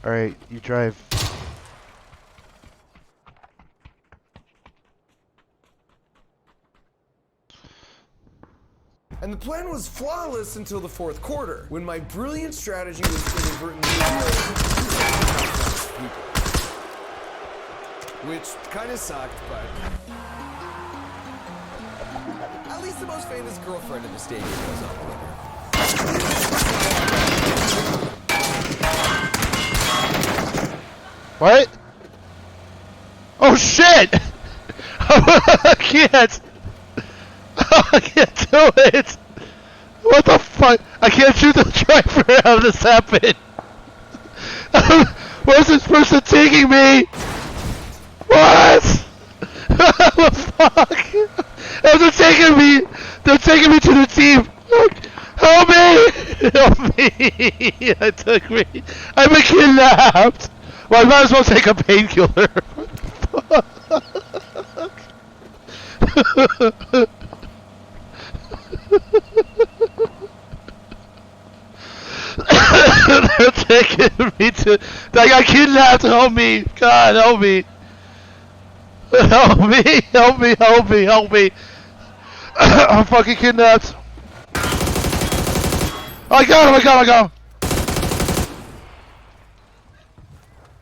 Alright, you drive. And the plan was flawless until the fourth quarter, when my brilliant strategy was inadvertently revealed, which kind of sucked, but at least the most famous girlfriend in the stadium was up with her. What? Oh shit! I can't! I can't do it! What the fuck? I can't shoot the driver. How did this happen? Where's this person taking me? What? What the fuck? They're taking me! They're taking me to the team! Help me! Help me! They took me! I've been kidnapped! Well, I might as well take a painkiller. They're taking me to... I got kidnapped! Help me! God, help me! Help me! Help me! Help me! Help me! I'm fucking kidnapped! I got him! I got him! I got him!